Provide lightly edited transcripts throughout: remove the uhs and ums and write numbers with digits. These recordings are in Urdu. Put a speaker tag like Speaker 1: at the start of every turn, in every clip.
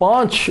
Speaker 1: 5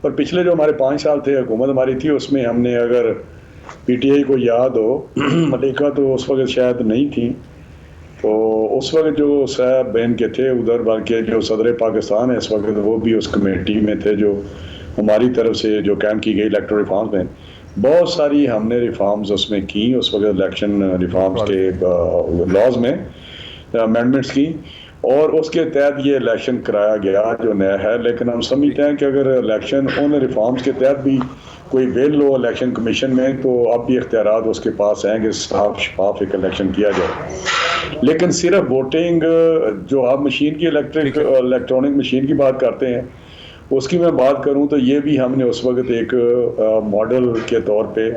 Speaker 2: اور پچھلے جو ہمارے 5 سال تھے حکومت ہماری تھی اس میں ہم نے اگر پی ٹی آئی کو یاد ہو ملیکہ تو اس وقت شاید نہیں تھی تو اس وقت جو صاحب بین کے تھے ادھر بلکہ جو صدر پاکستان ہے اس وقت وہ بھی اس کمیٹی میں تھے جو ہماری طرف سے جو قائم کی گئی الیکٹرل ریفارمز میں بہت ساری ہم نے ریفارمز اس میں کی اس وقت الیکشن ریفارمز کے لاز میں امینڈمنٹس کی اور اس کے تحت یہ الیکشن کرایا گیا جو نیا ہے لیکن ہم سمجھتے ہیں کہ اگر الیکشن ان ریفارمز کے تحت بھی کوئی ویل ہو الیکشن کمیشن میں تو اب بھی اختیارات اس کے پاس ہیں کہ صاف شفاف ایک الیکشن کیا جائے لیکن صرف ووٹنگ جو آپ مشین کی الیکٹرانک مشین کی بات کرتے ہیں اس کی میں بات کروں تو یہ بھی ہم نے اس وقت ایک ماڈل کے طور پہ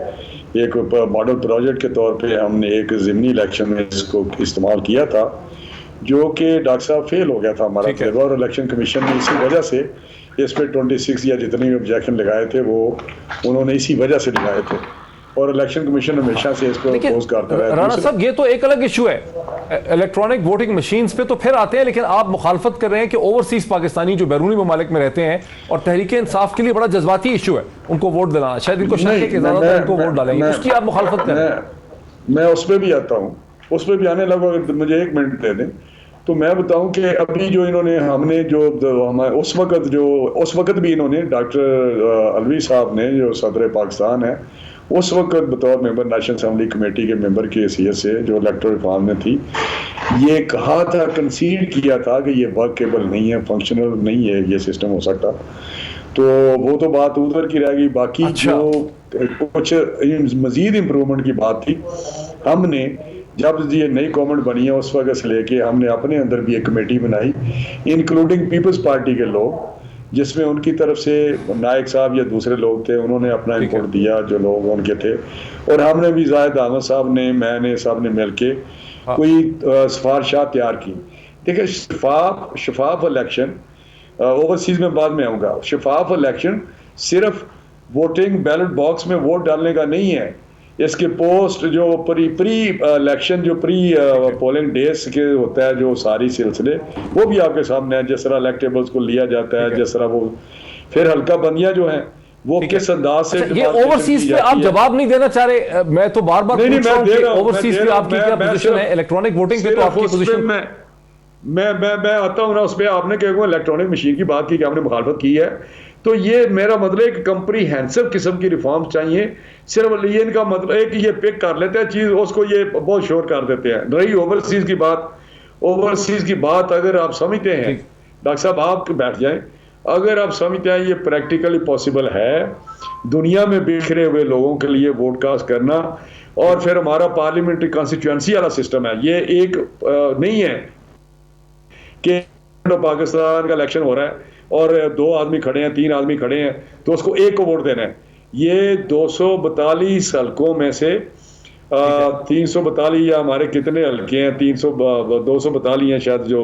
Speaker 2: ایک ماڈل پروجیکٹ کے طور پہ ہم نے ایک ضمنی الیکشن میں اس کو استعمال کیا تھا جو کہ ڈاکٹر صاحب فیل ہو گیا تھا ہمارا تجربہ اور الیکشن کمیشن نے اسی وجہ سے اس پہ 26 یا جتنے بھی آبجیکشن لگائے تھے وہ انہوں نے اسی وجہ سے لگائے تھے اور الیکشن کمیشن ہمیشہ سے اس کو اپوز کرتا رہا ہے.
Speaker 1: رانا صاحب یہ تو ایک الگ ایشو ہے الیکٹرانک ووٹنگ مشینز پہ تو پھر آتے ہیں لیکن آپ مخالفت کر رہے ہیں کہ اوورسیز پاکستانی جو بیرونی ممالک میں رہتے ہیں اور تحریک انصاف کے لیے بڑا جذباتی ایشو ہے ان کو ووٹ دلانا شاید ان کو شک ہے کہ زیادہ تر ان کو ووٹ ڈالیں گے اس کی آپ مخالفت کر رہے ہیں.
Speaker 2: میں اس پہ بھی آتا ہوں اس پہ بھی آنے لگا اگر مجھے 1 منٹ دے دیں تو میں بتاؤں کہ ابھی جو انہوں نے ہم نے جو اس وقت بھی انہوں نے ڈاکٹر الوی صاحب نے جو صدر پاکستان ہے اس وقت بطور ممبر نیشنل اسمبلی کمیٹی کے ممبر کی حیثیت سے جو الیکٹرل ریفارم میں تھی یہ کہا تھا کنسیڈ کیا تھا کہ یہ ورکیبل نہیں ہے فنکشنل نہیں ہے یہ سسٹم ہو سکتا تو وہ تو بات ادھر کی رہ گئی باقی جو کچھ مزید امپرومنٹ کی بات تھی ہم نے جب یہ نئی گورنمنٹ بنی ہے اس وقت سے لے کے ہم نے اپنے اندر بھی ایک کمیٹی بنائی انکلوڈنگ پیپلز پارٹی کے لوگ جس میں ان کی طرف سے نائک صاحب یا دوسرے لوگ تھے انہوں نے اپنا انپوٹ دیا جو لوگ ان کے تھے اور ہم نے بھی زاہد احمد صاحب نے میں نے سب نے مل کے کوئی سفارشات تیار کی. دیکھیں شفاف الیکشن اوورسیز میں بعد میں آؤں گا شفاف الیکشن صرف ووٹنگ بیلٹ باکس میں ووٹ ڈالنے کا نہیں ہے اس کے پوسٹ جو پری الیکشن جو پری پولنگ ڈیز کے ہوتا ہے جو ساری سلسلے وہ بھی آپ کے سامنے ہے جس طرح الیکٹیبلز کو لیا جاتا ہے جس طرح وہ پھر حلقہ بندیاں جو ہیں وہ کس انداز سے
Speaker 1: یہ اوورسیز پہ آپ جواب نہیں دینا چاہ رہے میں تو بار بار پوچھ رہا ہوں کہ اوورسیز پہ آپ کی کیا پوزیشن ہے الیکٹرانک ووٹنگ پہ تو آپ کی پوزیشن
Speaker 2: میں آتا ہوں نا اس پہ آپ نے کہ الیکٹرانک مشین کی بات کی کہ آپ نے مخالفت کی ہے تو یہ میرا مطلب ہے کہ کمپریہنسو قسم کی ریفارم چاہیے صرف یہ ان کا مطلب ہے کہ یہ پک کر لیتے ہیں چیز اس کو یہ بہت شور کر دیتے ہیں. رہی اوورسیز کی بات اگر آپ سمجھتے ہیں ڈاکٹر صاحب آپ بیٹھ جائیں اگر آپ سمجھتے ہیں یہ پریکٹیکلی پاسبل ہے دنیا میں بکھرے ہوئے لوگوں کے لیے ووٹ کاسٹ کرنا اور پھر ہمارا پارلیمنٹری کانسٹیچوئنسی والا سسٹم ہے یہ ایک نہیں ہے کہ پاکستان کا الیکشن ہو رہا ہے اور 2 آدمی کھڑے ہیں 3 آدمی کھڑے ہیں تو اس کو ایک کو ووٹ دینا ہے. یہ 242 حلقوں میں سے 342 یا ہمارے کتنے حلقے ہیں 242 ہیں شاید جو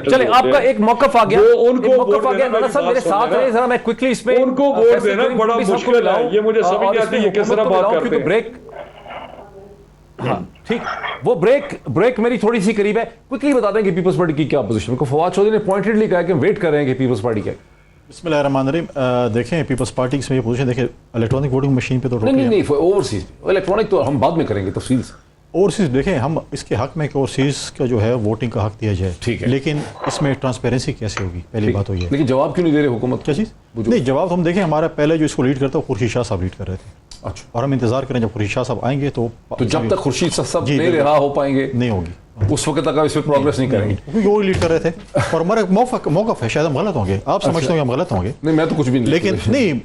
Speaker 1: چلیں آپ کا ایک موقف آ گیا ان کو موقف آ گیا رانا صاحب میرے ساتھ رہے ذرا میں کوئکلی اس میں
Speaker 2: ان کو ووٹ دینا بڑا مشکل ہے یہ مجھے سمجھ نہیں آتی یہ کس طرح بات کرتے ہیں
Speaker 1: بریک ہاں ٹھیک وہ بریک میری تھوڑی سی قریب ہے کوئکلی بتا دیں کہ پیپلز پارٹی کی کیا پوزیشن کو فواد چودھری نے پوائنٹڈلی کہا کہ ہم ویٹ کر رہے ہیں کہ پیپلز پارٹی کیا
Speaker 3: بسم اللہ الرحمن الرحیم. دیکھیں پیپلز پارٹی کی پوزیشن دیکھیں الیکٹرانک ووٹنگ مشین پہ تو
Speaker 1: نہیں اوورسیز الیکٹرانک تو ہم بعد میں کریں گے تفصیل سے.
Speaker 3: اوورسیز دیکھیں ہم اس کے حق میں کہ اوورسیز کا جو ہے ووٹنگ کا حق دیا جائے
Speaker 1: ٹھیک ہے
Speaker 3: لیکن اس میں ٹرانسپیرنسی کیسے ہوگی پہلی بات ہوئی ہے
Speaker 1: لیکن جواب کیوں نہیں دے رہے حکومت
Speaker 3: کیا چیز نہیں جواب ہم دیکھیں ہمارا پہلے جو اس کو لیڈ کرتا ہے خورشید شاہ صاحب لیڈ کر رہے تھے
Speaker 1: اچھا
Speaker 3: اور ہم انتظار کریں جب خورشید شاہ صاحب آئیں گے تو
Speaker 1: جب تک خورشید صاحب نہیں رہا ہو پائیں گے
Speaker 3: نہیں ہوگی
Speaker 1: اس وقت تک آپ اس پہ پروگریس نہیں کریں گے
Speaker 3: کیونکہ وہ لیڈ کر رہے تھے اور ہمارا موقف ہے شاید ہم غلط ہوں گے آپ سمجھتے ہوں گے ہم غلط ہوں گے
Speaker 1: نہیں میں تو کچھ بھی نہیں
Speaker 3: لیکن نہیں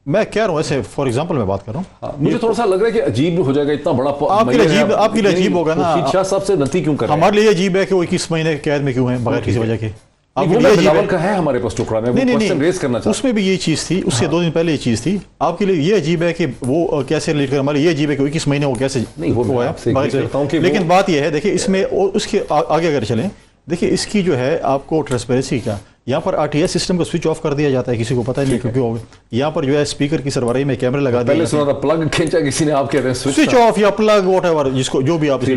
Speaker 3: میں کہہ رہا ہوں ایسے فار ایگزامپل میں بات کر رہا ہوں
Speaker 1: مجھے تھوڑا سا لگ رہا ہے کہ عجیب ہو جائے گا اتنا بڑا
Speaker 3: آپ کے لیے عجیب ہوگا نا
Speaker 1: خورشید شاہ صاحب سے نتی کیوں کر رہے ہیں
Speaker 3: ہمارے لیے عجیب ہے کہ وہ 21 مہینے قید میں کیوں ہیں بغیر کسی وجہ کے
Speaker 1: بلاول کا ہے ہمارے پاس ٹکڑا میں
Speaker 3: نہیں
Speaker 1: ریز کرنا چاہتا
Speaker 3: اس میں بھی یہ چیز تھی اس سے 2 دن پہلے یہ چیز تھی آپ کے لیے یہ عجیب ہے کہ وہ کیسے لیڈ کر ہمارے یہ عجیب ہے کہ 21 مہینے وہ کیسے لیکن بات یہ ہے دیکھیں اس میں اس کے آگے اگر چلیں دیکھیں اس کی جو ہے آپ کو ٹرانسپیرنسی کا یہاں پر آر ٹی ایس سسٹم کو سوئچ آف کر دیا جاتا ہے کسی کو پتہ نہیں کیوں ہوگا یہاں پر جو ہے اسپیکر کی سربراہی میں کیمرے لگا دیا
Speaker 1: پہلے سنا تھا پلگ کھینچا کسی نے آپ کہہ رہے ہیں
Speaker 3: سوئچ آف یا پلگ واٹ ایور جس کو جو بھی آپ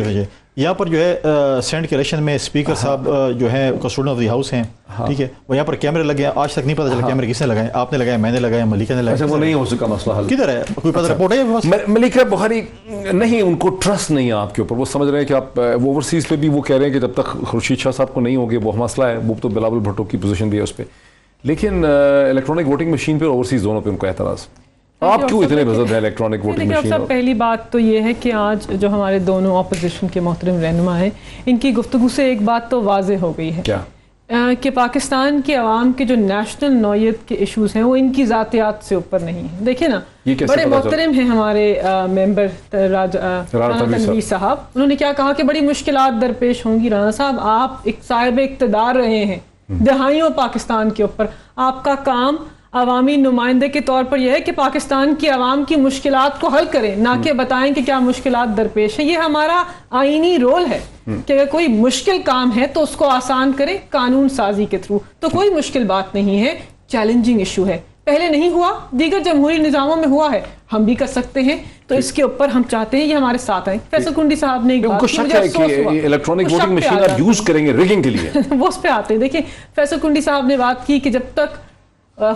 Speaker 3: یہاں پر جو ہے سینٹ کے الیکشن میں اسپیکر صاحب جو ہے کسٹوڈین آف دی ہاؤس ہیں ٹھیک ہے, وہ یہاں پر کیمرے لگے ہیں, آج تک نہیں پتہ چلا کیمرے کس نے لگائے, آپ نے لگائے, میں نے لگایا, ملیکہ نے لگایا.
Speaker 1: وہ نہیں ہو سکا مسئلہ حل,
Speaker 3: کدھر ہے, کوئی پتہ رپورٹ ہے؟
Speaker 1: ملیکہ بخاری نہیں, ان کو ٹرسٹ نہیں ہے آپ کے اوپر, وہ سمجھ رہے ہیں کہ آپ وہ اوورسیز پہ بھی وہ کہہ رہے ہیں کہ جب تک خورشید شاہ صاحب کو نہیں ہوگے وہ مسئلہ ہے, وہ تو بلاول بھٹو کی پوزیشن بھی ہے اس پہ, لیکن الیکٹرانک ووٹنگ مشین پہ اوورسیز دونوں پہ ان کو اعتراض. آپ کیوں اتنے بزد ہے الیکٹرانک ووٹنگ مشین؟
Speaker 4: پہلی بات تو یہ ہے کہ آج جو ہمارے دونوں اپوزیشن کے محترم رہنما ہیں, ان کی گفتگو سے ایک بات تو واضح ہو گئی ہے
Speaker 1: کیا
Speaker 4: کہ پاکستان کے عوام کے جو نیشنل نوعیت کے ایشوز ہیں وہ ان کی ذاتیات سے اوپر نہیں ہیں. دیکھیں نا, بڑے محترم ہیں ہمارے ممبر رانا تنویر صاحب, انہوں نے کیا کہا کہ بڑی مشکلات درپیش ہوں گی. رانا صاحب, آپ ایک صاحب اقتدار رہے ہیں دہائیوں پاکستان کے اوپر, آپ کا کام عوامی نمائندے کے طور پر یہ ہے کہ پاکستان کی عوام کی مشکلات کو حل کریں, نہ کہ بتائیں کہ کیا مشکلات درپیش ہیں. یہ ہمارا آئینی رول ہے کہ اگر کوئی مشکل کام ہے تو اس کو آسان کریں قانون سازی کے تھرو. تو کوئی مشکل بات نہیں ہے, چیلنجنگ ایشو ہے, پہلے نہیں ہوا, دیگر جمہوری نظاموں میں ہوا ہے, ہم بھی کر سکتے ہیں. تو اس کے اوپر ہم چاہتے ہیں یہ ہمارے ساتھ آئیں. فیصل کنڈی صاحب نے ایک بات کی, مجھے افسوس ہوا,
Speaker 1: الیکٹرانک ووٹنگ مشین آپ یوز کریں گے ریگنگ کے لیے,
Speaker 4: وہ اس پہ آتے ہیں. دیکھیں, فیصل کنڈی صاحب نے بات کی کہ جب تک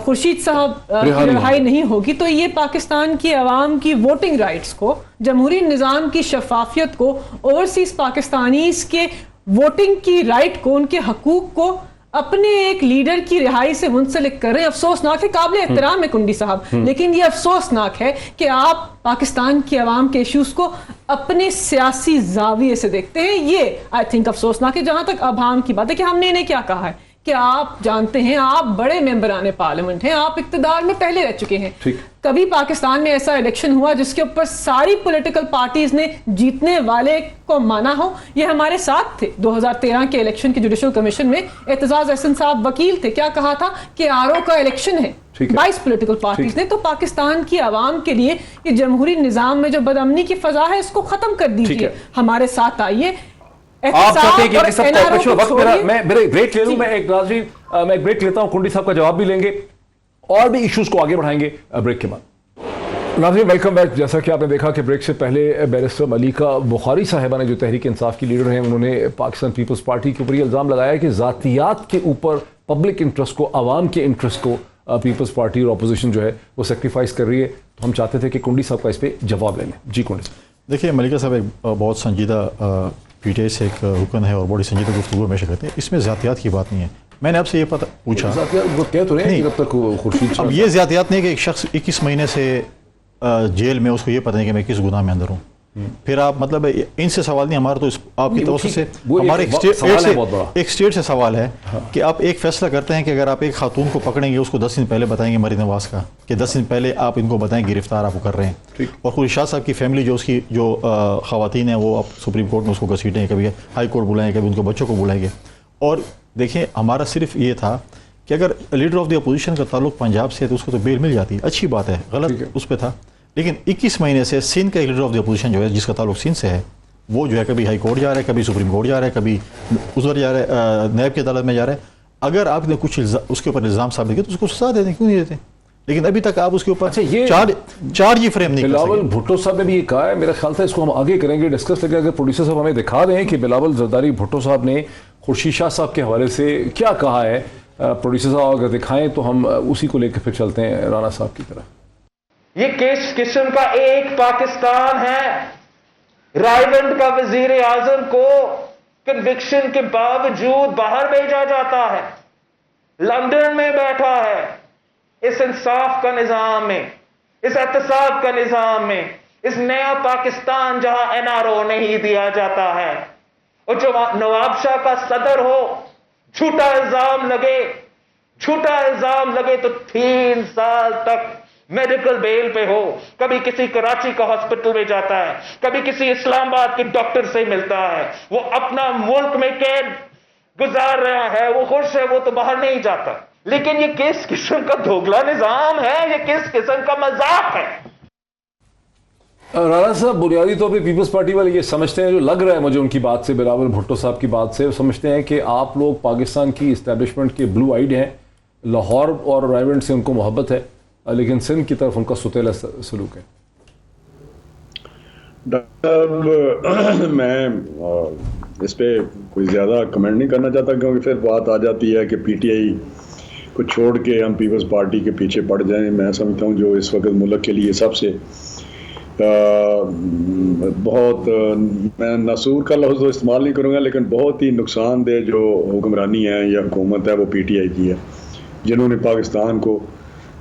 Speaker 4: خورشید صاحب رہائی نہیں ہوگی تو یہ پاکستان کی عوام کی ووٹنگ رائٹس کو, جمہوری نظام کی شفافیت کو, اوورسیز پاکستانیز کے ووٹنگ کی رائٹ کو, ان کے حقوق کو اپنے ایک لیڈر کی رہائی سے منسلک کر رہے ہیں. افسوسناک ہے, قابل احترام ہے کنڈی صاحب, لیکن یہ افسوسناک ہے کہ آپ پاکستان کی عوام کے ایشوز کو اپنے سیاسی زاویے سے دیکھتے ہیں. یہ آئی تھنک افسوسناک ہے. جہاں تک ابہام کی بات ہے کہ ہم نے انہیں کیا کہا ہے کہ آپ جانتے ہیں, آپ بڑے ممبران پارلیمنٹ ہیں, آپ اقتدار میں پہلے رہ چکے ہیں. کبھی پاکستان میں ایسا الیکشن ہوا جس کے اوپر ساری پولیٹیکل پارٹیز نے جیتنے والے کو مانا ہو؟ یہ ہمارے ساتھ تھے 2013 کے الیکشن کے جوڈیشل کمیشن میں. اعتزاز احسن صاحب وکیل تھے, کیا کہا تھا کہ آر او کا الیکشن ہے, 22 پولیٹیکل پارٹیز نے. تو پاکستان کی عوام کے لیے یہ جمہوری نظام میں جو بدامنی کی فضا ہے اس کو ختم کر دیجیے, ہمارے ساتھ آئیے.
Speaker 1: آپ چاہتے ہیں کہ سب کارپوریشن وقت میں بریک لے لوں, میں ایک ناظرین میں بریک لیتا ہوں, کنڈی صاحب کا جواب بھی لیں گے اور بھی ایشوز کو آگے بڑھائیں گے بریک کے بعد. ناظرین ویلکم بیک. جیسا کہ آپ نے دیکھا کہ بریک سے پہلے بیرسٹر ملیکہ بخاری صاحبہ نے, جو تحریک انصاف کی لیڈر ہیں, انہوں نے پاکستان پیپلز پارٹی کے اوپر یہ الزام لگایا کہ ذاتیات کے اوپر پبلک انٹرسٹ کو, عوام کے انٹرسٹ کو پیپلز پارٹی اور اپوزیشن جو ہے وہ سیکریفائز کر رہی ہے. تو ہم چاہتے تھے کہ کنڈی صاحب کا اس پہ جواب لیں. جی کنڈی صاحب.
Speaker 3: دیکھیے, ملیکہ صاحب ایک بہت سنجیدہ پی ٹی آئی سے ایک رکن ہے اور بڑی سنجیدہ گفتگو ہمیشہ کرتے ہیں. اس میں ذاتیات کی بات نہیں ہے. میں نے آپ سے یہ پوچھا, اب یہ ذاتیات نہیں کہ ایک شخص 21 مہینے سے جیل میں, اس کو یہ پتہ نہیں کہ میں کس گناہ میں اندر ہوں. پھر آپ مطلب ان سے سوال نہیں, ہمارا تو آپ کی توسط سے ہمارے ایک اسٹیٹ سے سوال ہے کہ آپ ایک فیصلہ کرتے ہیں کہ اگر آپ ایک خاتون کو پکڑیں گے, اس کو 10 دن پہلے بتائیں گے مریم نواز کا, کہ 10 دن پہلے آپ ان کو بتائیں گرفتار آپ کو کر رہے ہیں, اور خورشید شاہ صاحب کی فیملی جو اس کی جو خواتین ہیں وہ آپ سپریم کورٹ میں اس کو گھسیٹیں گے, کبھی ہائی کورٹ بلائیں گے, کبھی ان کو بچوں کو بلائیں گے. اور دیکھیں, ہمارا صرف یہ تھا کہ اگر لیڈر آف دی اپوزیشن کا تعلق پنجاب سے ہے تو اس کو تو بیل مل جاتی, اچھی بات ہے, غلط اس پہ تھا. لیکن 21 مہینے سے سندھ کا ایک لیڈر آف دی اپوزیشن جو ہے, جس کا تعلق سندھ سے ہے, وہ جو ہے کبھی ہائی کورٹ جا رہا ہے, کبھی سپریم کورٹ جا رہا ہے, کبھی ادھر جا رہا ہے, نیب کی عدالت میں جا رہا ہے. اگر آپ نے کچھ اس کے اوپر الزام ثابت کیا تو اس کو سزا دے دیں, کیوں نہیں دیتے؟ لیکن ابھی تک آپ اس کے اوپر چارج ہی فریم نہیں کر سکتے.
Speaker 1: بلاول بھٹو صاحب نے بھی یہ کہا ہے, میرا خیال تھا اس کو ہم آگے کریں گے ڈسکس, لیکن اگر پروڈیوسر صاحب ہمیں دکھا دیں کہ بلاول زرداری بھٹو صاحب نے خورشید شاہ صاحب کے حوالے سے کیا کہا ہے. پروڈیوسر صاحب اگر دکھائیں تو ہم اسی کو لے کے پھر چلتے ہیں رانا صاحب کی طرف.
Speaker 5: یہ کس قسم کا ایک پاکستان ہے؟ رائیونڈ کا وزیر اعظم کو کنوکشن کے باوجود باہر بھیجا جاتا ہے, لندن میں بیٹھا ہے. اس انصاف کا نظام میں, اس احتساب کا نظام میں, اس نیا پاکستان جہاں این آر او نہیں دیا جاتا ہے, اور جو نواب شاہ کا صدر ہو, جھوٹا الزام لگے تو 3 سال تک میڈیکل بیل پہ ہو, کبھی کسی کراچی کا ہاسپٹل میں جاتا ہے, کبھی کسی اسلام آباد کے ڈاکٹر سے ملتا ہے, وہ اپنا ملک میں قید گزار رہا ہے, وہ خوش ہے, وہ تو باہر نہیں جاتا. لیکن یہ کس قسم کا دھوکھلا نظام ہے, یہ کس قسم کا مذاق ہے؟
Speaker 1: رانا صاحب, بنیادی طور پہ پیپلز پارٹی والے یہ سمجھتے ہیں, جو لگ رہا ہے مجھے ان کی بات سے, بلاول بھٹو صاحب کی بات سے, وہ سمجھتے ہیں کہ آپ لوگ پاکستان کی اسٹیبلشمنٹ کے بلو آئیڈ ہیں, لاہور اور رائیونڈ سے ان کو محبت ہے, لیکن سندھ کی طرف ان کا ستیلا سلوک ہے.
Speaker 2: ڈاکٹر صاحب, میں اس پہ کوئی زیادہ کمنٹ نہیں کرنا چاہتا، کیونکہ پھر بات آ جاتی ہے کہ پی ٹی آئی کو چھوڑ کے ہم پیپلز پارٹی کے پیچھے پڑ جائیں. میں سمجھتا ہوں جو اس وقت ملک کے لیے سب سے بہت، میں ناسور کا لفظ تو استعمال نہیں کروں گا، لیکن بہت ہی نقصان دہ جو حکمرانی ہے یا حکومت ہے وہ پی ٹی آئی کی ہے، جنہوں نے پاکستان کو،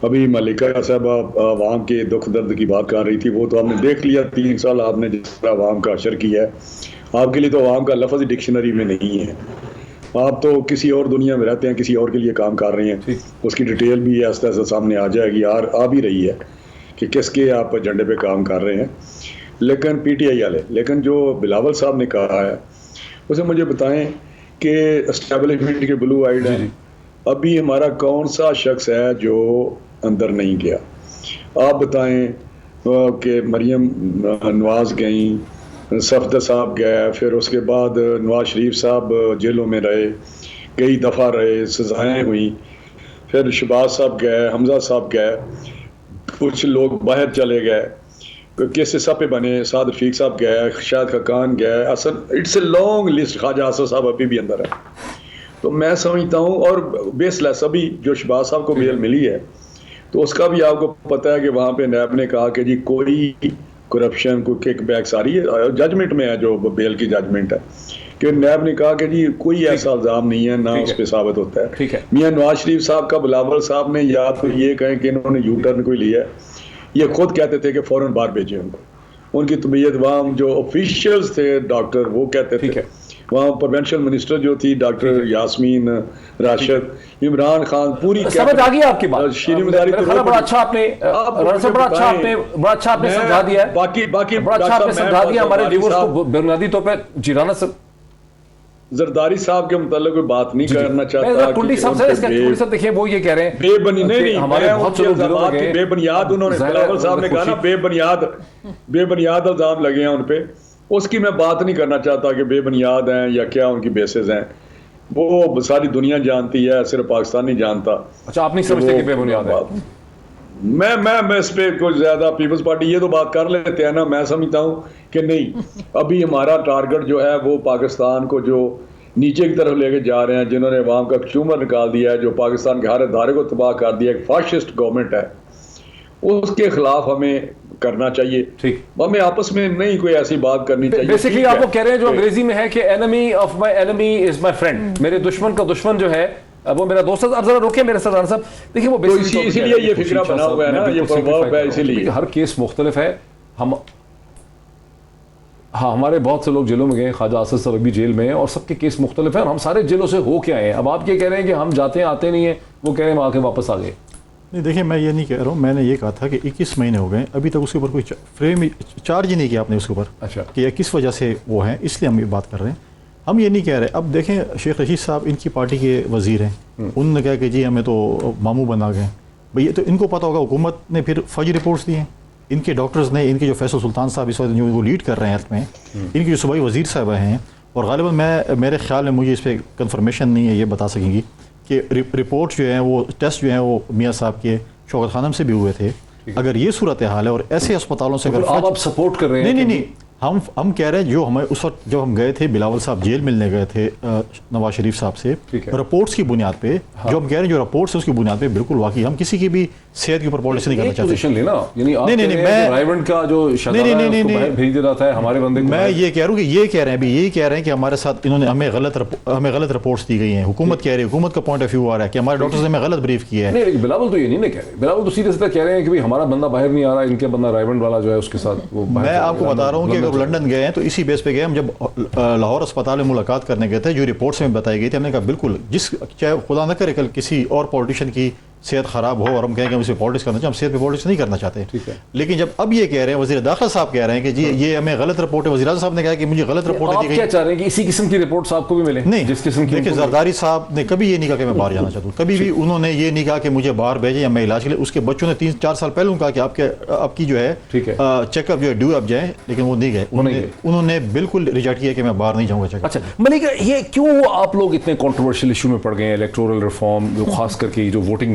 Speaker 2: ابھی ملکہ صاحبہ عوام کے دکھ درد کی بات کر رہی تھی، وہ تو آپ نے دیکھ لیا 3 سال آپ نے جس طرح عوام کا اشر کیا ہے. آپ کے لیے تو عوام کا لفظ ڈکشنری میں نہیں ہے، آپ تو کسی اور دنیا میں رہتے ہیں، کسی اور کے لیے کام کر رہے ہیں. اس کی ڈیٹیل بھی آہستہ آہستہ سامنے آ جائے گی، آ بھی رہی ہے کہ کس کے آپ ایجنڈے پہ کام کر رہے ہیں. لیکن پی ٹی آئی والے، لیکن جو بلاول صاحب نے کہا ہے اسے مجھے بتائیں کہ اسٹیبلشمنٹ کے بلو آئیڈ ہیں، ابھی ہمارا کون سا شخص ہے جو اندر نہیں گیا؟ آپ بتائیں کہ مریم نواز گئیں، صفدر صاحب گئے، پھر اس کے بعد نواز شریف صاحب جیلوں میں رہے، کئی دفعہ رہے، سزائیں ہوئیں، پھر شہباز صاحب گئے، حمزہ صاحب گئے، کچھ لوگ باہر چلے گئے، کیسے سپے بنے، سعد رفیق صاحب گئے، شاہد خاقان گئے، اٹس اے لانگ لسٹ. خواجہ حسن صاحب ابھی بھی اندر ہے. تو میں سمجھتا ہوں، اور بیس لیس ابھی جو شہباز صاحب کو بیل ملی ہے تو اس کا بھی آپ کو پتہ ہے کہ وہاں پہ نیب نے کہا کہ جی کوئی کرپشن، کوئی کک بیکس آ رہی ہے، ججمنٹ میں ہے جو بیل کی ججمنٹ ہے، کہ نیب نے کہا کہ جی کوئی ایسا الزام نہیں ہے، نہ اس پہ ثابت ہوتا ہے. میاں نواز شریف صاحب کا بلاول صاحب نے یا تو یہ کہیں کہ انہوں نے یو ٹرن کوئی لیا ہے، یہ خود کہتے تھے کہ فوراً باہر بھیجیں ان کو. ان کی طبیعت، وہاں جو آفیشیلز تھے ڈاکٹر وہ کہتے تھے، وہاں پروینشل منسٹر جو تھی ڈاکٹر یاسمین راشد، عمران خان، پوری
Speaker 1: سمجھ آ گئی آپ کی بات.
Speaker 2: شیریں مزاری تو
Speaker 1: بڑا اچھا آپ نے سمجھا دیا ہے،
Speaker 2: باقی
Speaker 1: بڑا اچھا آپ نے سمجھا دیا ہمارے ویورز کو بنیادی طور پہ. جی رانا صاحب،
Speaker 2: زرداری صاحب کے متعلق کوئی بات نہیں کرنا چاہتا.
Speaker 1: کنڈی صاحب سے اس کا کنڈی صاحب دیکھیں وہ یہ کہہ رہے ہیں
Speaker 2: بے بنی نہیں،
Speaker 1: ہمارے بہت سے لوگ دلوں میں گئے،
Speaker 2: بے بنیاد انہوں نے، بلاول صاحب نے کہا نا بے بنیاد الزام لگے ہیں ان پہ. اس کی میں بات نہیں کرنا چاہتا کہ بے بنیاد ہیں یا کیا ان کی بیسز ہیں، وہ ساری دنیا جانتی ہے، صرف پاکستان نہیں جانتا.
Speaker 1: اچھا آپ نہیں سمجھتے کہ بے بنیاد ہے؟
Speaker 2: میں اس پہ کوئی زیادہ، پیپلز پارٹی یہ تو بات کر لیتے ہیں نا، میں سمجھتا ہوں کہ نہیں، ابھی ہمارا ٹارگٹ جو ہے وہ پاکستان کو جو نیچے کی طرف لے کے جا رہے ہیں، جنہوں نے عوام کا ٹیومر نکال دیا ہے، جو پاکستان کے ہر ادارے کو تباہ کر دیا، ایک فاشسٹ گورنمنٹ ہے، اس کے خلاف ہمیں کرنا چاہیے. ہمیں آپس میں نہیں کوئی ایسی بات کرنی چاہیے.
Speaker 1: بیسیکلی آپ وہ کہہ رہے ہیں جو انگریزی میں ہے کہ enemy of my enemy is my friend، میرے دشمن کا دشمن جو ہے وہ میرا دوست ہے. اب ذرا روکیں میرے سردار صاحب، دیکھیں وہ
Speaker 2: اسی لیے یہ فکرہ بنا ہوا ہے نا، یہ پروورب ہے، اسی لیے
Speaker 1: ہر کیس مختلف ہے. ہمارے بہت سے لوگ جیلوں میں گئے، خواجہ آصف صاحب بھی جیل میں ہیں، اور سب کے کیس مختلف ہیں، اور ہم سارے جیلوں سے ہو کے آئے ہیں. اب آپ یہ کہہ رہے ہیں کہ ہم جاتے ہیں آتے نہیں ہیں، وہ کہہ رہے ہیں وہاں کے واپس آ گئے.
Speaker 3: نہیں دیکھیں، میں یہ نہیں کہہ رہا ہوں، میں نے یہ کہا تھا کہ 21 مہینے ہو گئے، ابھی تک اس کے اوپر کوئی فریم چارج ہی نہیں کیا آپ نے اس کے اوپر.
Speaker 1: اچھا،
Speaker 3: کہ کس وجہ سے وہ ہیں، اس لیے ہم یہ بات کر رہے ہیں. ہم یہ نہیں کہہ رہے. اب دیکھیں شیخ رشید صاحب ان کی پارٹی کے وزیر ہیں، انہوں نے کہا کہ جی ہمیں تو ماموں بنا گئے. بھئی تو ان کو پتہ ہوگا حکومت نے پھر فوجی رپورٹس دی ہیں، ان کے ڈاکٹرز نے، ان کے جو فیصل سلطان صاحب اس وقت جو وہ لیڈ کر رہے ہیں ہیلتھ میں، ان کی جو صوبائی وزیر صاحبہ ہیں، اور غالباً میرے خیال میں مجھے اس پہ کنفرمیشن نہیں ہے، یہ بتا سکیں گی کہ رپورٹ جو ہیں وہ ٹیسٹ جو ہیں وہ میاں صاحب کے شوکت خانم سے بھی ہوئے تھے. اگر یہ صورتحال ہے اور ایسے اسپتالوں سے اگر
Speaker 1: آپ سپورٹ کر رہے ہیں؟
Speaker 3: نہیں، ہم کہہ رہے ہیں جو ہمیں اس وقت جب ہم گئے تھے بلاول صاحب جیل ملنے گئے تھے نواز شریف صاحب سے، رپورٹس کی بنیاد پہ جو ہم کہہ رہے ہیں، جو رپورٹس ہیں اس کی بنیاد پہ بالکل واقعی ہم کسی کی بھی صحت کے اوپر پالیسی نہیں کرنا چاہتے. میں یہ کہہ رہا ہوں کہ یہ کہہ رہے ہیں کہ ہمارے ساتھ انہوں نے ہمیں غلط رپورٹس دی گئی ہیں. حکومت کہہ رہی ہے، حکومت کا پوائنٹ آف ویو آ رہا ہے کہ ہمارے ڈاکٹرز نے ہمیں غلط بریف کیا ہے.
Speaker 1: نہیں، بلاول تو یہ نہیں کہہ رہے، بلاول تو سیدھے سیدھے کہہ رہے ہیں کہ ہمارا بندہ باہر نہیں آ رہا، ان کے بندہ رائیونڈ والا جو ہے اس کے ساتھ.
Speaker 3: میں آپ کو بتا رہا ہوں کہ اگر لنڈن گئے ہیں تو اسی بیس پہ گئے. ہم جب لاہور اسپتال میں ملاقات کرنے گئے تھے، جو رپورٹس میں بتائی گئی تھی، ہم نے کہا بالکل، چاہے خدا نہ کرے کل کسی اور پولیٹیشین کی صحت خراب ہو اور ہم کہیں کہ ہم اسے پالیٹکس کرنا چاہتے ہیں، ہم صحت پہ پالیٹکس نہیں کرنا چاہتے. لیکن جب اب یہ کہہ رہے ہیں، وزیر داخلہ صاحب کہہ رہے ہیں کہ جی یہ ہمیں غلط رپورٹ ہے، وزیر اعظم صاحب نے کہا کہ مجھے غلط رپورٹ دی گئی.
Speaker 1: آپ کیا چاہ رہے ہیں کہ اسی قسم کی رپورٹس آپ کو بھی ملے؟
Speaker 3: نہیں،
Speaker 1: جس قسم کی.
Speaker 3: دیکھیں زرداری صاحب نے کبھی یہ نہیں کہا کہ میں باہر جانا چاہتا ہوں، کبھی بھی انہوں نے یہ نہیں کہا کہ مجھے باہر بھیجیں یا میں علاج کے لیے. اس کے بچوں نے 3-4 سال پہلے کہا کہ آپ کی جو ہے چیک اپ جو ہے ڈیو اپ جائیں، لیکن وہ نہیں گئے. انہوں نے بالکل ریجیکٹ کیا کہ میں باہر نہیں جاؤں گا چیک اپ.
Speaker 1: اچھا ملیکہ، یہ کیوں آپ لوگ اتنے کنٹروورشل ایشو میں پڑ گئے ہیں؟ الیکٹورل ریفارم، جو خاص کر کے جو ووٹنگ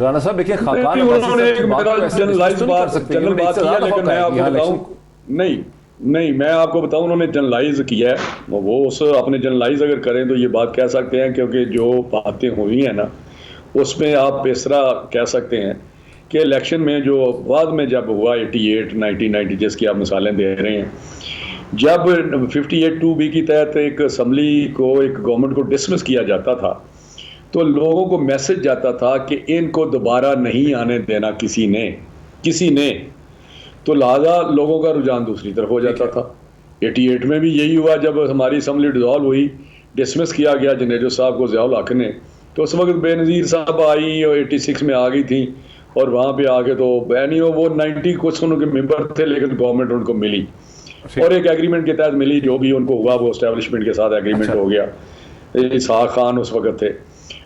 Speaker 1: رانا صاحب دیکھیں خاکان
Speaker 2: انہوں نے جنرلائز بات کیا، لیکن میں آپ کو بتاؤں نہیں میں آپ کو بتاؤں انہوں نے جنرلائز کیا ہے، وہ اس اپنے جنرلائز اگر کریں تو یہ بات کہہ سکتے ہیں، کیونکہ جو باتیں ہوئی ہیں نا اس میں آپ اس طرح کہہ سکتے ہیں کہ الیکشن میں جو بعد میں جب ہوا 88 1990 جس کی آپ مثالیں دے رہے ہیں، جب 58(2)B کی تحت ایک اسمبلی کو ایک گورنمنٹ کو ڈسمس کیا جاتا تھا تو لوگوں کو میسج جاتا تھا کہ ان کو دوبارہ نہیں آنے دینا کسی نے، تو لہذا لوگوں کا رجحان دوسری طرف ہو جاتا تھا۔ 88 میں بھی یہی ہوا، جب ہماری اسمبلی ڈیزالو ہوئی، ڈسمس کیا گیا جنیجو صاحب کو، ضیاء الحق نے، تو اس وقت بے نظیر صاحب آئی اور 86 میں آ گئی تھیں، اور وہاں پہ آ کے تو وہ 90 کچھ ان کے ممبر تھے لیکن گورنمنٹ ان کو ملی اور ایک ایگریمنٹ کے تحت ملی، جو بھی ان کو ہوا وہ اسٹیبلشمنٹ کے ساتھ ایگریمنٹ ہو گیا۔ اسحاق خان اس وقت تھے،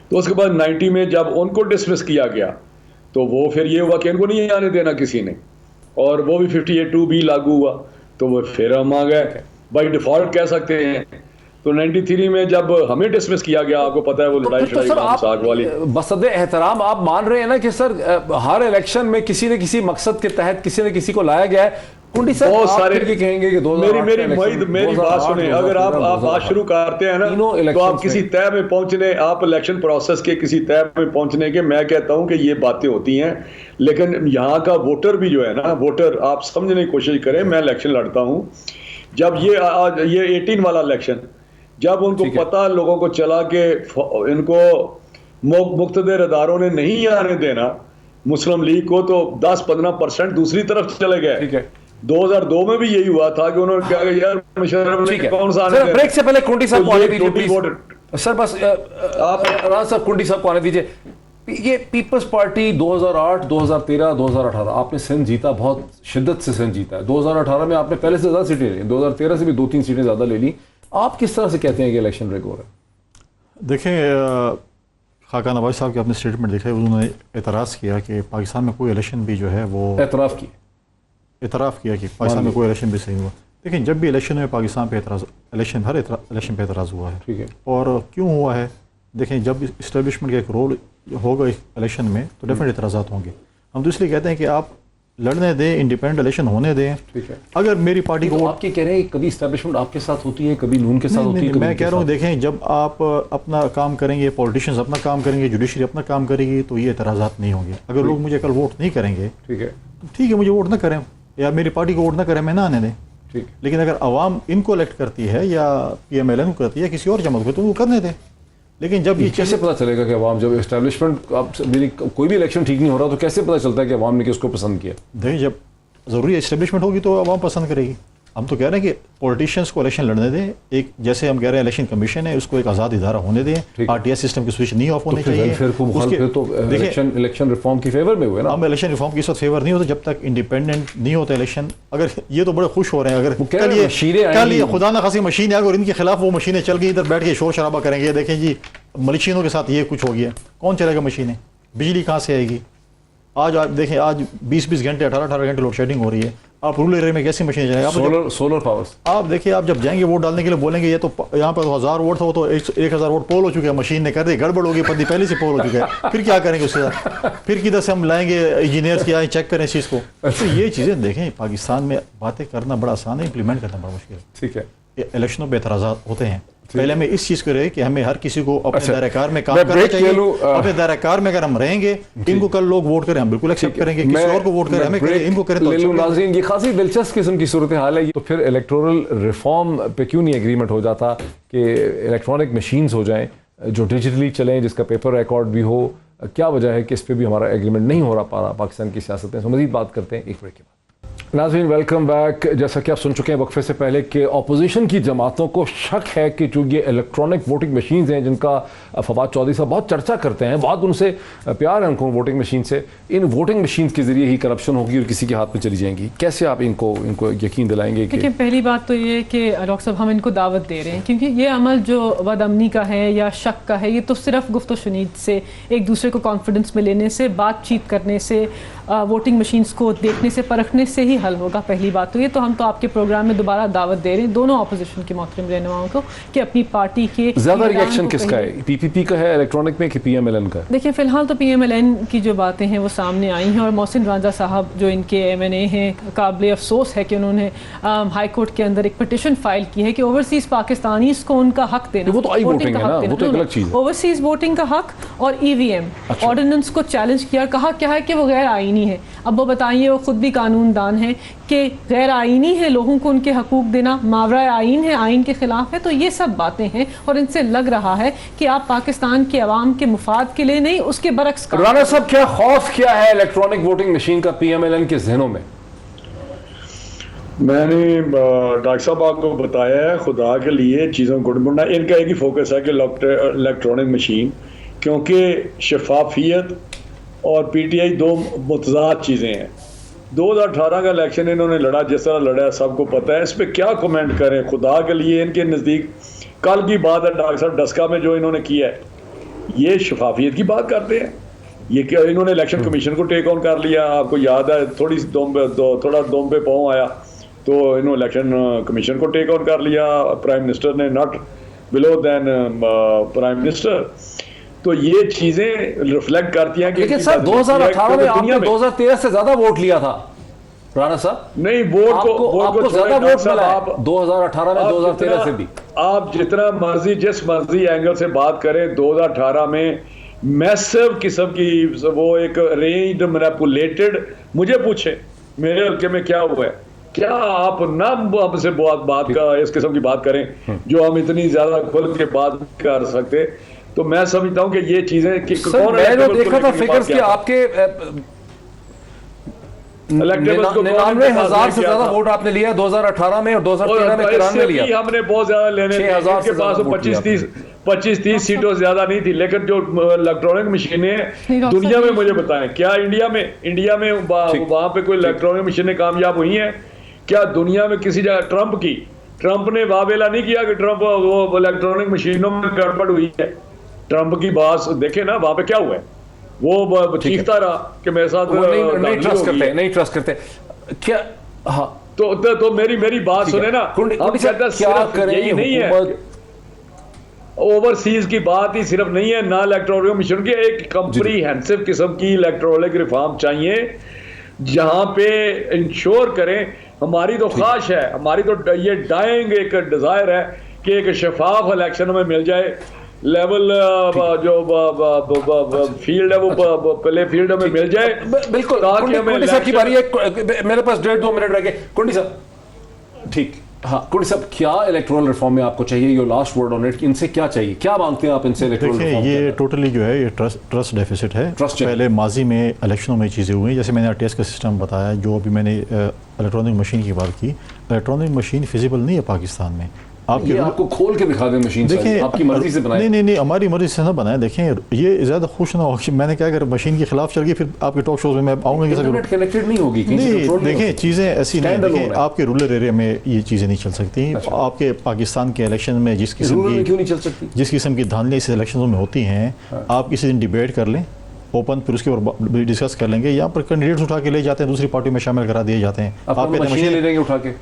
Speaker 2: تو اس کے بعد 90 میں جب ان کو ڈسمس کیا گیا تو وہ پھر یہ ہوا کہ ان کو نہیں آنے دینا کسی نے، اور وہ بھی 58(2)B لاگو ہوا، تو وہ پھر ہم آ گئے بائی ڈیفالٹ کہہ سکتے ہیں۔ تو 93 میں جب ہمیں ڈسمس کیا گیا، آپ کو پتہ ہے وہ لڑائی ساگ والی،
Speaker 1: بصد احترام آپ مان رہے ہیں نا کہ سر ہر الیکشن میں کسی نہ کسی مقصد کے تحت کسی نہ کسی کو لایا گیا ہے؟ کنڈی صاحب
Speaker 2: بہت سارے
Speaker 1: کہیں گے کہ
Speaker 2: میری بات سنیں، اگر آپ بات شروع کرتے ہیں نا تو آپ کسی طے میں پہنچنے، آپ الیکشن پروسیس کے کسی طے میں پہنچنے کے، میں کہتا ہوں کہ یہ باتیں ہوتی ہیں، لیکن یہاں کا ووٹر بھی جو ہے نا، ووٹر آپ سمجھنے کی کوشش کریں، میں الیکشن لڑتا ہوں، جب یہ 18 والا الیکشن، جب ان کو پتہ لوگوں کو چلا کہ ان کو مقتدر اداروں نے نہیں آنے دینا مسلم لیگ کو، تو 10-15% دوسری طرف چلے گئے۔ 2002 میں بھی یہی ہوا تھا کہ انہوں نے کہا کہ یار مشرف نے کون سا آنے دینا۔
Speaker 1: بریک سے پہلے کنڈی صاحب کو آنے دیجیے سر، بس رانا صاحب کنڈی صاحب کو آنے دیجیے۔ یہ پیپلز پارٹی 2008 2013 2018 آپ نے سندھ جیتا، بہت شدت سے سندھ جیتا ہے۔ 2018 میں آپ نے پہلے سے زیادہ سیٹیں لی، 2013 سے بھی 2-3 سیٹیں زیادہ لے لی۔ آپ کس طرح سے کہتے ہیں کہ الیکشن ریگ ہو رہا ہے؟
Speaker 3: دیکھیں خاکان نواز صاحب کے اپنے اسٹیٹمنٹ دیکھا ہے، انہوں نے اعتراض کیا کہ پاکستان میں کوئی الیکشن بھی جو ہے وہ اعتراف کیا کہ پاکستان میں کوئی الیکشن بھی صحیح ہوا۔ لیکن جب بھی الیکشن میں پاکستان پہ اعتراض، ہر الیکشن پہ اعتراض ہوا ہے، ٹھیک ہے، اور کیوں ہوا ہے؟ دیکھیں جب اسٹیبلشمنٹ کا ایک رول ہوگا الیکشن میں تو ڈیفینیٹ اعتراضات ہوں گے۔ ہم تو اس لیے کہتے ہیں کہ آپ لڑنے دیں، انڈیپینڈنٹ الیکشن ہونے دیں۔ ٹھیک ہے، اگر میری پارٹی کو
Speaker 1: آپ کہہ رہے ہیں کبھی اسٹیبلشمنٹ آپ کے ساتھ ہوتی ہے، کبھی نون کے ساتھ ہوتی ہے،
Speaker 3: میں کہہ رہا ہوں دیکھیں جب آپ اپنا کام کریں گے، پولیٹیشینز اپنا کام کریں گے، جوڈیشری اپنا کام کرے گی، تو یہ اعتراضات نہیں ہوں گے۔ اگر لوگ مجھے کل ووٹ نہیں کریں گے، ٹھیک ہے مجھے ووٹ نہ کریں، یا میری پارٹی کو ووٹ نہ کریں، میں نہ آنے دیں، لیکن اگر عوام ان کو الیکٹ کرتی ہے یا PMLN کو کرتی ہے کسی اور جماعت کو، تو وہ کرنے دیں۔ لیکن جب یہ
Speaker 1: کیسے پتہ چلے گا کہ عوام جب اسٹیبلشمنٹ کوئی بھی الیکشن ٹھیک نہیں ہو رہا تو کیسے پتہ چلتا ہے کہ عوام نے کس کو پسند کیا؟
Speaker 3: دیکھیں جب ضروری اسٹیبلشمنٹ ہوگی تو عوام پسند کرے گی۔ ہم تو کہہ رہے ہیں کہ پولیٹیشینس کو الیکشن لڑنے دیں، ایک جیسے ہم کہہ رہے ہیں الیکشن کمیشن ہے، اس کو ایک آزاد ادارہ ہونے دیں، RTI سسٹم کی سوئچ نہیں آف ہونے چاہیے۔
Speaker 1: الیکشن ریفارم کی فیور میں ہوئے نا،
Speaker 3: ہم الیکشن ریفارم کی اس وقت فیور نہیں ہوتا جب تک انڈیپینڈنٹ نہیں ہوتا الیکشن۔ اگر یہ تو بڑے خوش ہو رہے ہیں اگر کل یہ خدا نہ خاصی مشین آ گئی اور ان کے خلاف وہ مشینیں چل گئی، ادھر بیٹھ کے شور شرابہ کریں گے، دیکھیں جی ملشینوں کے ساتھ یہ کچھ ہو گیا، کون چلے گا مشینیں؟ بجلی کہاں سے آئے گی؟ آج آپ دیکھیں، آج 20 گھنٹے 18 گھنٹے لوڈ شیڈنگ ہو رہی ہے، آپ رورل ایریا میں کیسی مشینیں چلیں گے؟
Speaker 1: Solar power.
Speaker 3: آپ دیکھیے، آپ جب جائیں گے ووٹ ڈالنے کے لیے بولیں گے یہ تو یہاں پہ 1000 ووٹ تھا، وہ تو 1000 ووٹ پول ہو چکے ہیں، مشین نے کر دی، گڑبڑ ہوگی، پندی پہلے سے پول ہو چکا ہے، پھر کیا کریں گے اس کے ساتھ؟ پھر کدھر سے ہم لائیں گے انجینئرس کی، آئیں چیک کریں اس چیز کو؟ تو یہ چیزیں دیکھیں، پاکستان میں باتیں کرنا بڑا آسان ہے، امپلیمنٹ کرنا بڑا مشکل ہے۔
Speaker 1: ٹھیک ہے،
Speaker 3: الیکشنوں پہ اعتراضات ہوتے ہیں، پہلے ہمیں اس چیز کو رہے کہ ہمیں ہر کسی کو اپنے دائرہ کار میں کام کرنا چاہیے، اپنے دائرہ کار میں اگر ہم رہیں گے، ان کو کل لوگ ووٹ کریں ہم بالکل ایکسیپٹ کریں گے، کسی اور کو ووٹ کریں ہمیں کریں، ان کو کریں تو
Speaker 1: ناظرین یہ خاصی دلچسپ قسم کی صورتحال ہے۔ تو پھر الیکٹورل ریفارم پہ کیوں نہیں ایگریمنٹ ہو جاتا کہ الیکٹرانک مشینز ہو جائیں جو ڈیجیٹلی چلیں، جس کا پیپر ریکارڈ بھی ہو؟ کیا وجہ ہے کہ اس پہ بھی ہمارا ایگریمنٹ نہیں ہو رہا پا رہا پاکستان کی سیاست میں؟ مزید بات کرتے ہیں ایک بریک کے بعد۔ ناظرین ویلکم بیک۔ جیسا کہ آپ سن چکے ہیں وقفے سے پہلے کہ اپوزیشن کی جماعتوں کو شک ہے کہ جو یہ الیکٹرانک ووٹنگ مشینز ہیں جن کا فواد چودھری صاحب بہت چرچا کرتے ہیں، بہت ان سے پیار ہے ان کو ووٹنگ مشین سے، ان ووٹنگ مشینز کے ذریعے ہی کرپشن ہوگی اور کسی کے ہاتھ میں چلی جائیں گی، کیسے آپ ان کو یقین دلائیں گے؟
Speaker 4: دیکھیں پہلی بات تو یہ کہ ڈاکٹر صاحب ہم ان کو دعوت دے رہے ہیں، کیونکہ یہ عمل جو بد امنی کا ہے یا شک کا ہے، یہ تو صرف گفت و شنید سے، ایک دوسرے کو کانفیڈنس میں لینے سے، بات چیت کرنے سے، ووٹنگ مشینز کو دیکھنے سے پرکھنے سے ہی حل ہوگا. پہلی بات تو یہ. تو ہم تو آپ کے پروگرام میں دوبارہ دعوت دے رہے ہیں دونوں اپوزیشن کے محترم رہنماؤں کو کہ اپنی پارٹی کے
Speaker 1: زیادہ ریئیکشن کس کا ہے, پی پی پی کا ہے الیکٹرانک میں کہ پی ایم ایل این کا؟
Speaker 4: دیکھیں فی الحال تو پی ایم ایل این کی جو باتیں ہیں وہ سامنے آئی ہیں, اور محسن رانجھا صاحب جو ان کے ایم این اے ہیں, قابل افسوس ہے کہ انہوں نے ہائی کورٹ کے اندر ایک پٹیشن فائل کی ہے کہ اوورسیز پاکستانیز کو ان کا حق دینا,
Speaker 1: وہ تو آئی ووٹنگ ہے نا, وہ تو ایک الگ چیز ہے.
Speaker 4: اوورسیز ووٹنگ کا حق اور ای وی ایم آرڈیننس کو چیلنج کیا, کہا کیا ہے کہ وہ غیر آئینی ہے. اب وہ بتائیے, وہ خود بھی قانون دان ہیں, کہ غیر آئینی ہے لوگوں کو ان کے حقوق دینا, ماورائے آئین ہے, آئین کے خلاف ہے. تو یہ سب باتیں ہیں اور ان سے لگ رہا ہے کہ آپ پاکستان کے عوام کے مفاد کے لیے نہیں, اس کے برعکس.
Speaker 1: رانا صاحب, کیا خوف کیا ہے الیکٹرانک ووٹنگ مشین کا پی ایم ایل این کے ذہنوں میں؟
Speaker 2: میں نے ڈاکٹر صاحب آپ کو بتایا ہے, خدا کے لیے چیزوں کو ڈھونڈنا ان کا ایک ہی فوکس ہے کہ الیکٹرانک مشین, کیونکہ شفافیت اور پی ٹی آئی دو متضاد چیزیں ہیں. 2018 کا الیکشن انہوں نے لڑا جس طرح لڑا سب کو پتہ ہے, اس پہ کیا کمنٹ کریں خدا کے لیے. ان کے نزدیک کل کی بات ہے ڈاکٹر صاحب ڈسکا میں جو انہوں نے کیا ہے, یہ شفافیت کی بات کرتے ہیں. یہ کیا انہوں نے الیکشن کمیشن کو ٹیک آن کر لیا, آپ کو یاد ہے تھوڑا دوم پہ پاؤں آیا تو انہوں نے الیکشن کمیشن کو ٹیک آن کر لیا. پرائم منسٹر نے not below than prime minister. تو یہ چیزیں ریفلیکٹ کرتی ہیں کہ
Speaker 1: لیکن صاحب 2018 میں آپ نے 2013 سے زیادہ ووٹ لیا تھا رانا صاحب.
Speaker 2: نہیں, ووٹ کو
Speaker 1: زیادہ ووٹ ملا ہے 2018 میں 2013 سے بھی.
Speaker 2: آپ جتنا مرضی جس مرضی اینگل سے بات کریں, 2018 میں میسو قسم کی وہ ایک رینجڈ مینیپولیٹڈ, مجھے پوچھیں میرے حلقے میں کیا ہوا ہے, کیا آپ نہ ہم سے بات کا اس قسم کی بات کریں جو ہم اتنی زیادہ کھل کے بات کر سکتے. تو میں سمجھتا ہوں کہ یہ چیزیں
Speaker 1: میں نے دیکھا تھا فگرز کہ آپ کے 99,000 سے زیادہ ووٹ آپ نے لیا 2018 میں, اور 2013 میں 93 لیا.
Speaker 2: ہم نے بہت زیادہ لینے کے پاس 25-30 سیٹوں زیادہ نہیں تھی. لیکن جو الیکٹرانک مشینیں دنیا میں, مجھے بتائیں کیا انڈیا میں وہاں پہ کوئی الیکٹرانک مشینیں کامیاب ہوئی ہیں کیا دنیا میں کسی جگہ؟ ٹرمپ نے واویلا نہیں کیا کہ ٹرمپ وہ الیکٹرانک مشینوں میں گڑبڑ ہوئی ہے. ٹرمپ کی بات دیکھیں نا, وہاں پہ کیا ہوا ہے, وہ چیختا رہا کہ میرے ساتھ
Speaker 1: نہیں ٹرسٹ کرتے کیا. ہاں
Speaker 2: تو میری بات سنیں نا,
Speaker 1: کیا کریں
Speaker 2: یہی نہیں ہے, اوورسیز کی بات ہی صرف نہیں ہے. نہ الیکٹرانک مشین کی ایک کمپریہنسو قسم کی الیکٹرانک ریفارم چاہیے جہاں پہ انشور کریں. ہماری تو خواہش ہے, ہماری تو یہ ڈائنگ ایک ڈیزائر ہے کہ ایک شفاف الیکشن میں مل جائے. لیول جو فیلڈ ہے وہ پلے فیلڈ میں مل جائے.
Speaker 1: بالکل. کنڈی صاحب کی باری ہے, میرے پاس 1.5-2 منٹ رہ گئے. کنڈی صاحب ٹھیک, ہاں کنڈی صاحب, کیا الیکٹورل ریفارم میں آپ کو چاہیے, your last word on it, ان سے کیا چاہیے, کیا مانگتے ہیں آپ ان سے الیکٹورل ریفارم؟
Speaker 3: یہ ٹوٹلی جو ہے یہ ٹرسٹ ڈیفیسٹ ہے. پہلے ماضی میں الیکشنوں میں چیزیں ہوئی, جیسے میں نے آر ٹی ایس کا سسٹم بتایا, جو ابھی میں نے الیکٹرانک مشین کی بات کی. الیکٹرانک مشین فیزیبل نہیں ہے پاکستان میں. آپ
Speaker 1: کو کھول کے دکھا دیں مشین,
Speaker 3: دیکھیں
Speaker 1: آپ کی مرضی سے بنائیں.
Speaker 3: نہیں ہماری مرضی سے نہ بنائیں. دیکھیں یہ زیادہ خوش نہ ہو کہ میں نے کیا اگر مشین کے خلاف چل گئی پھر آپ کے ٹاک شوز میں آؤں گا
Speaker 1: کنیکٹڈ نہیں ہوگی.
Speaker 3: نہیں دیکھیں چیزیں ایسی نہیں, دیکھیں آپ کے رورل ایریا میں یہ چیزیں نہیں چل سکتی. آپ کے پاکستان کے الیکشن میں جس قسم کی دھاندلیاں اس الیکشنوں میں ہوتی ہیں, آپ کسی دن ڈیبیٹ کر لیں اوپن, پھر اس کے اوپر ڈسکس کر لیں گے. یہاں پر کینڈیڈیٹس اٹھا کے لے جاتے ہیں, دوسری پارٹی میں شامل کرا دیے جاتے ہیں. آپ
Speaker 1: مشین لے لیں گے اٹھا کے,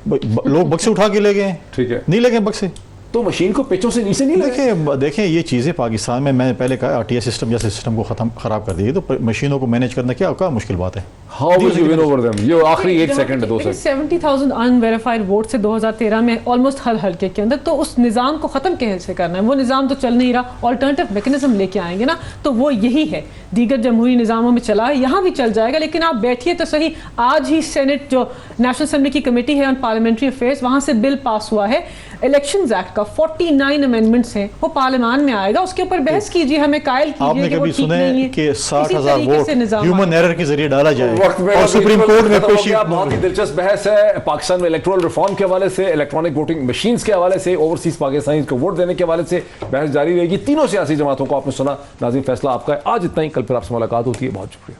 Speaker 3: لوگ بکسے اٹھا کے لے گئے,
Speaker 1: ٹھیک ہے,
Speaker 3: نہیں لے گئے بکسے,
Speaker 1: تو مشین کو پیچوں سے نیچے نہیں.
Speaker 3: دیکھیں یہ چیزیں پاکستان میں نے پہلے کہا, آر ٹی ایس سسٹم جیسے سسٹم کو خراب کر دی, تو مشینوں کو مینیج کرنا کیا مشکل بات ہے.
Speaker 1: How will you win over them? یہ آخری 1 سیکنڈ ہے, 2 سیکنڈ.
Speaker 4: 70,000 unverified ووٹ سے 2013 میں آلموسٹ ہر حلقے کے اندر, تو اس نظام کو ختم کیسے کرنا ہے؟ وہ نظام تو چل نہیں رہا, آلٹرنیٹیو میکنزم لے کے آئیں گے نا, تو وہ یہی ہے. دیگر جمہوری نظاموں میں چلا ہے, یہاں بھی چل جائے گا. لیکن آپ بیٹھیے تو صحیح, آج ہی سینٹ جو نیشنل اسمبلی کی کمیٹی ہے آن پارلیمنٹری افیئرس, وہاں سے بل پاس ہوا ہے الیکشنز ایکٹ کا, 49 امینڈمنٹس ہیں, وہ پارلیمان میں آئے گا, اس کے اوپر بحث کیجیے, ہمیں قائل کیجیے کہ وہ ٹھیک نہیں ہے.
Speaker 3: کہ 60,000 ووٹ ہیومن ایرر کے ذریعے ڈالا جائے اور سپریم کورٹ میں پیشی.
Speaker 1: بہت ہی دلچسپ بحث ہے پاکستان میں الیکٹورل ریفارم کے حوالے سے, الیکٹرانک ووٹنگ مشینز کے حوالے سے, اوورسیز پاکستانیز کو ووٹ دینے کے حوالے سے بحث جاری رہے گی. تینوں سیاسی جماعتوں کو آپ نے سنا. ناظرین فیصلہ آپ کا ہے. آج اتنا ہی, کل پھر آپ سے ملاقات ہوتی ہے. بہت شکریہ.